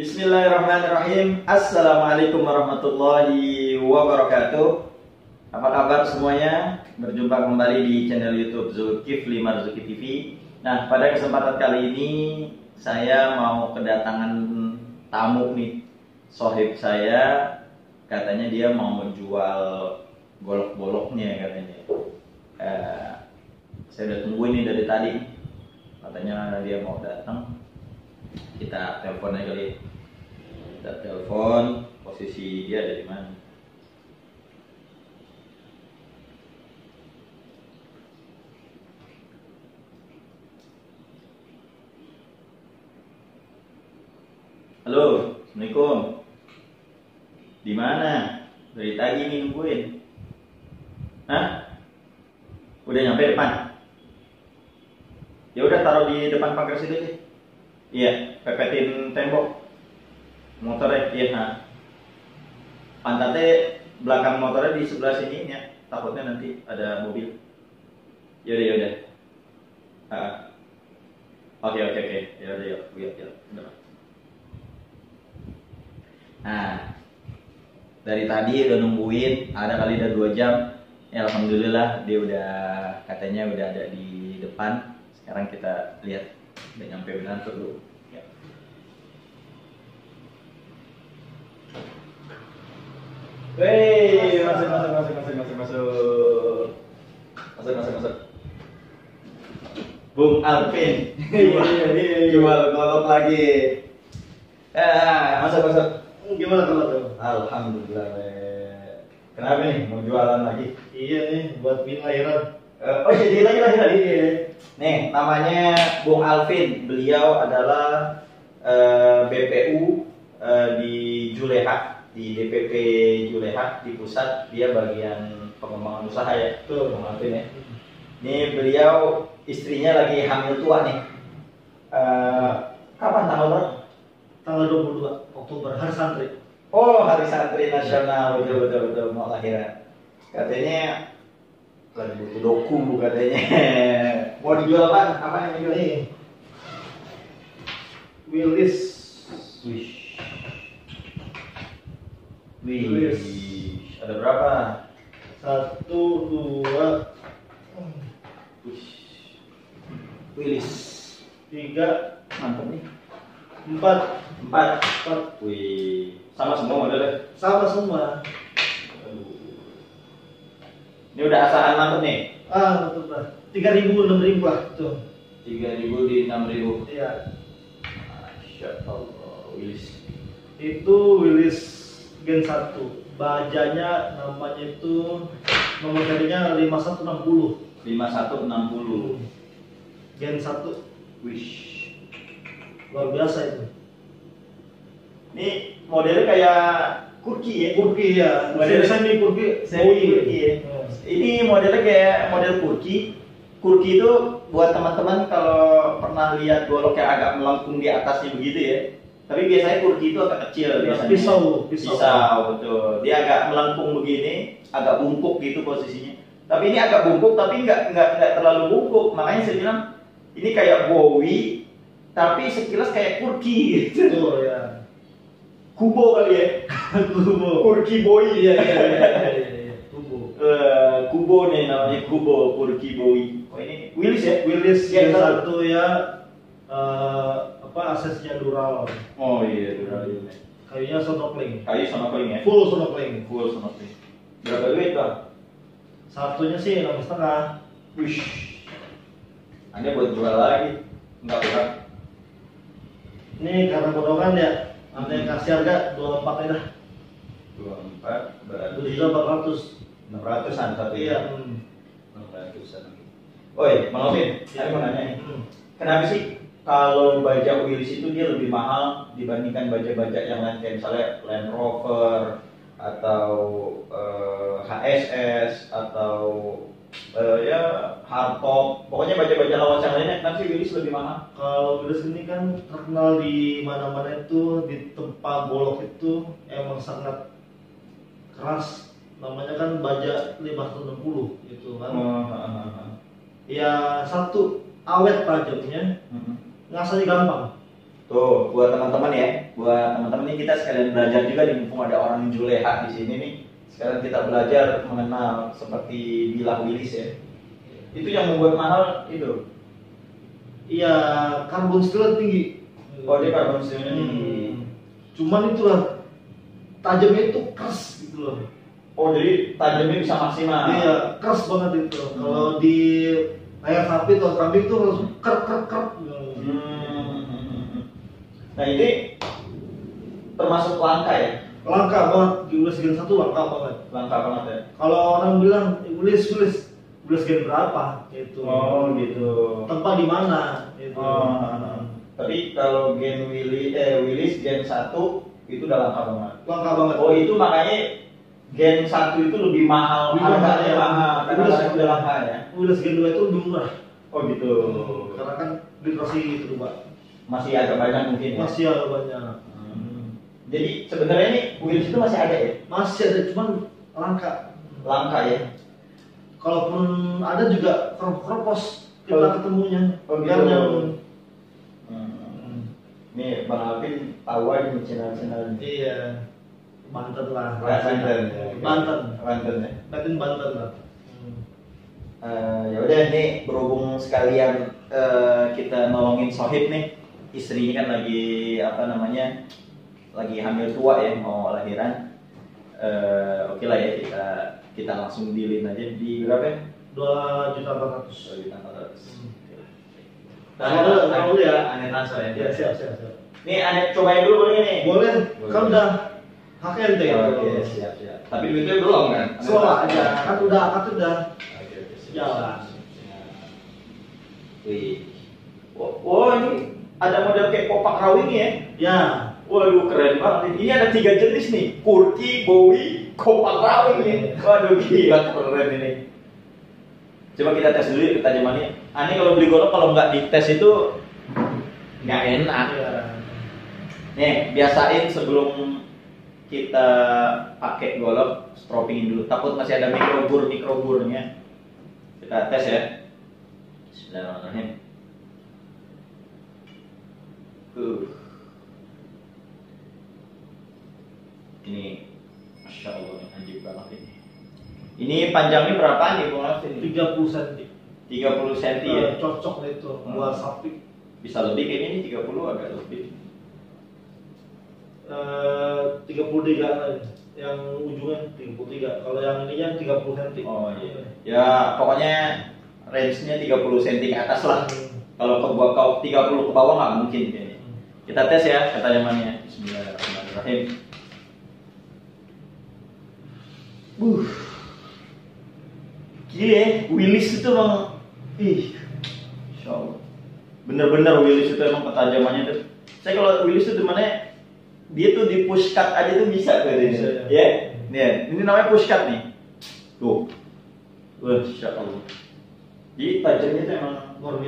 Bismillahirrahmanirrahim. Assalamualaikum warahmatullahi wabarakatuh. Apa kabar semuanya? Berjumpa kembali di channel YouTube Zulkifli Marzuki TV. Nah, pada kesempatan kali ini saya mau kedatangan tamu nih. Sohib saya katanya dia mau jual golok-goloknya katanya. Saya udah tungguin nih dari tadi. Katanya dia mau datang. Kita telepon aja kali. Kita telepon, posisi dia ada di mana? Halo, assalamualaikum. Di mana? Dari tadi nih nungguin. Hah? Udah nyampe depan? Ya udah taruh di depan pagar situ aja. Iya, pepetin tembok. Motornya, iya. Nah. Pantatnya belakang motornya di sebelah sini ya. Takutnya nanti ada mobil. Yaudah, yaudah. Oke. Yaudah, yuk. Nah, dari tadi udah nungguin, ada kali udah 2 jam. Ya, alhamdulillah dia udah katanya udah ada di depan. Sekarang kita lihat udah nyampe benar tuh dulu. Ya. Wey, masuk. Bung Alvin, jual golok lagi. Masuk. Gimana kalau tuh? Alhamdulillah. Kenapa nih mau jualan lagi? Iya nih, buat bikin lahiran. Oh jadi lagi. Nih namanya Bung Alvin. Beliau adalah BPU di Juleha, di DPP Juleha di pusat. Dia bagian pengembangan usaha ya. Tuh Bung Alvin ya. Ini beliau istrinya lagi hamil tua nih. Kapan tanggal berapa? Tanggal 22 Oktober, hari santri. Oh, hari santri nasional, betul mau lahiran. Katanya lagi butuh doku katanya. Mau dijual apa yang dijual? Nih, Willis. Wih, ada berapa? 1, 2, Willis 3, mantap nih. 4. Wih, sama semua modelnya. Sama semua. Ini udah asahan mantap nih. Betul lah. 3.000, 6.000 lah tuh. 3.000 di 6.000. Iya. Masya Allah, Willis. Itu Willis Gen 1. Bajanya namanya itu nomor serinya 5160. 5160. Gen 1. Wish. Luar biasa itu. Ini modelnya kayak kurki ya. Kurki ya. Modelnya Semi kurki. kurki ya. Ini modelnya kayak model kurki. Kurki itu buat teman-teman kalau pernah lihat golok yang agak melengkung di atasnya begitu ya. Tapi biasanya kurki itu agak kecil biasanya. Pisau, betul. Dia agak melengkung begini, agak bungkuk gitu posisinya. Tapi ini agak bungkuk tapi nggak terlalu bungkuk. Makanya saya bilang ini kayak Bowie tapi sekilas kayak kurki gitu. Betul ya. Kubo kali ya. Kubo. Kurki Bowie. Iya. Kubo. Kubo nih namanya Kubo, Kurki Bowie. Oh ini Willis ya? Willis Gen Gen 1 ya. Aksesnya dural. Oh iya, dural ini. Kayunya sonopling. Kayu sonopling ya? Full sonopling. Full sonopling. Berapa duit bang? Satunya sih 6,5. Wish. Anda buat jual lagi? Enggak kurang. Ini karena potongan ya. Anda yang kasih harga 24 aja dah. 24 berarti 400. 600-an satu Iya. 600-an. Oi, Bang Alvin, saya mau nanya nih. Hmm. Kenapa sih kalau bajak Willis itu dia lebih mahal dibandingkan bajak-bajak yang lain kayak misalnya Land Rover atau HSS atau ya hardtop, pokoknya bajak-bajak lawas yang lainnya, kenapa sih Willis lebih mahal? Kalau Willis ini kan terkenal di mana-mana itu, di tempat golok itu emang sangat keras. Namanya kan baja 560 gitu kan. Ya satu awet tajamnya, ngasahnya gampang. Tuh, buat teman-teman ya, buat teman-teman ini kita sekalian belajar juga nih, mumpung ada orang juleha di sini nih. Sekarang kita belajar mengenal seperti bilah Willis ya. Itu yang membuat mahal itu. Iya, karbon steel tinggi. Oh, dia karbon steelnya tinggi. Cuman itulah tajamnya itu keras gitu loh. Oh, jadi tajamnya bisa maksimal. Iya, keras banget itu. Kalau di layar sapi atau kambing tuh langsung ker. Nah, ini termasuk langka ya? Langka banget, di Willis Gen 1 langka banget. Langka banget ya. Kalau orang bilang Willis Gen berapa gitu. Oh, gitu. Tempat di mana gitu. Tapi kalau Willis Gen 1 itu udah langka banget. Langka banget. Oh, itu makanya Gen 1 itu lebih mahal, harganya mahal karena Willis udah langka ya. Willis Gen 2 itu lebih murah. Oh, gitu. Karena kan generasi itu, Pak. Masih agak banyak mungkin ya. Masih ada banyak. Jadi sebenarnya ini Willis itu masih ada ya? Masih ada, cuman langka. Langka ya. Kalaupun ada juga keropos kita ketemunya. Oh, Yang gitu. Nih Bang Alvin tahu aja nih channel-channel. Iya. Banten lah. Banten. Banten ya. Banten lah. Ya udah nih berhubung sekalian kita nolongin Sohib nih, istrinya kan lagi lagi hamil tua ya, mau lahiran. Oke lah ya, kita langsung dealin aja di berapa ya? 2.400.000. 2.400.000. Nah, dulu ya, aneh transfer ya. Ya, siap. Nih aneh cobain dulu boleh nih. Boleh. Kan udah HKNT ya. Oke, siap. Tapi duitnya belum kan? Soal aja. Kan udah. Oke, Jalan. Wih. Wah, ini ada model kayak kopak rawing ya? Ya. Waduh, keren banget. Ini ada 3 jenis nih, Kurki, Bowie, kopak rawing nih. Waduh, gila keren ini. Coba kita tes dulu ya ketajamannya. Ini kalau beli golok kalau nggak dites itu nggak enak. Ya. Nih, biasain sebelum kita pakai golok, stroppingin dulu. Takut masih ada mikroburnya. Kita tes ya. Bismillahirrahmanirrahim. Ini, masya Allah, anjing banget ini. Ini panjangnya berapa nih, Bung Alvin? 30 cm. 30 cm ya. Cocok itu buat sapi. Bisa lebih kayaknya ini 30 agak lebih. 33 lah. Yang ujungnya 33. Kalau yang ininya 30 cm. Oh iya. Ya pokoknya range-nya 30 cm ke atas lah. Kalau ke bawah 30 ke bawah nggak mungkin kayaknya. Kita tes ya ketajamannya. Bismillahirrahmanirrahim. Gila ya, Willis itu emang Insya Allah. Bener-bener Willis itu emang ketajamannya tuh. Saya kalau Willis itu dimana dia tuh di push cut aja tuh bisa tuh ini. Ya, nih, ini namanya push cut nih. Tuh, Masya Allah. Jadi tajamnya tuh emang Luar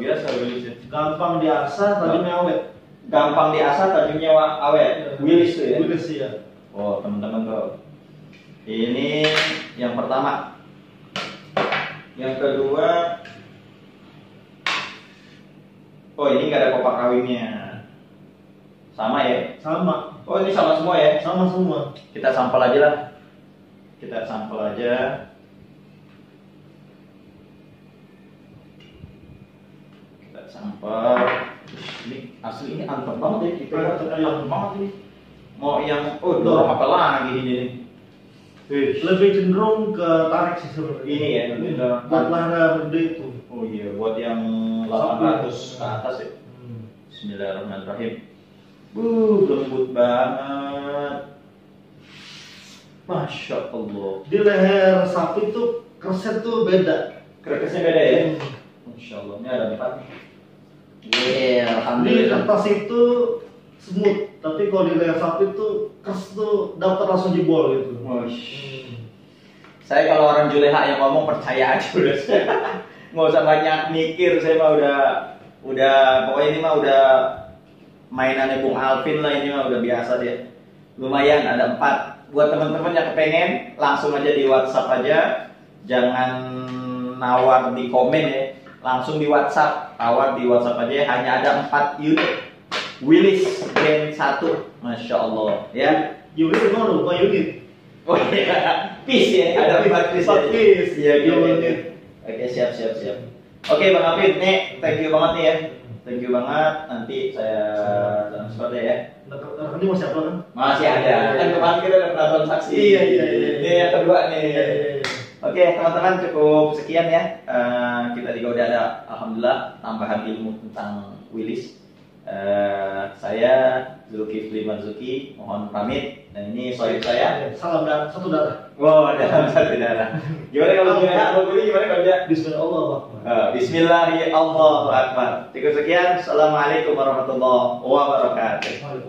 biasa Willis itu. Gampang diasah, tajamnya awet. Gampang diasah, tajamnya awet. Willis tuh ya. Willis ya. Oh teman-teman tuh. Ini yang pertama. Yang kedua, oh ini nggak ada kopak rawingnya. Sama ya? Sama. Oh ini sama semua ya? Sama semua. Kita sampel aja lah. Kita sampel aja. Kita sampel. Ini asli ini anteng banget ya. Kita anteng banget ini. Mau yang dorong apa lagi ini nih? Lebih cenderung ke tarik sih sebenarnya. Ini ya, buat lara gede itu. Oh iya, buat yang 800 ke atas ya. Bismillahirrahmanirrahim. Lembut banget. Masya Allah. Di leher sapi tuh keset tuh beda. Krekesnya beda ya? Masya Allah, ini ada 4. Di Alhamdulillah. kertas itu smooth, tapi kalau di leher sapi tuh keras tuh dapat langsung jebol gitu. Saya kalau orang juleha yang ngomong percaya aja udah. Nggak usah banyak mikir, saya mah udah pokoknya ini mah udah mainannya Bung Alvin lah, ini mah udah biasa dia. Lumayan ada 4. Buat teman-teman yang kepengen langsung aja di WhatsApp aja, jangan nawar di komen ya, langsung di WhatsApp, tawar di WhatsApp aja. Hanya ada 4 unit Willis Gen 1, Masya Allah ya. Unit itu lupa unit. Oh iya, piece ya, ada 4 piece. 4 piece. Iya, unit. Oke, siap. Oke, Bang Afid, nih thank you banget nih ya. Thank you banget. Nanti saya transfer deh ya. Nah, ini masih apa kan? Masih ada. Kan kemarin kita udah pernah transaksi. Iya. Ini yang kedua nih. Iya. Oke, teman-teman cukup sekian ya. Kita juga udah ada, alhamdulillah, tambahan ilmu tentang Willis. Saya Zulkifli Marzuki, mohon pamit. Dan ini sohib saya. Salam dan satu darah. Wow, dalam satu darah. Gimana kalau dia? Gimana kalau dia? Bismillahirrahmanirrahim. Bismillahirrahmanirrahim. Cukup sekian. Assalamualaikum warahmatullahi wabarakatuh.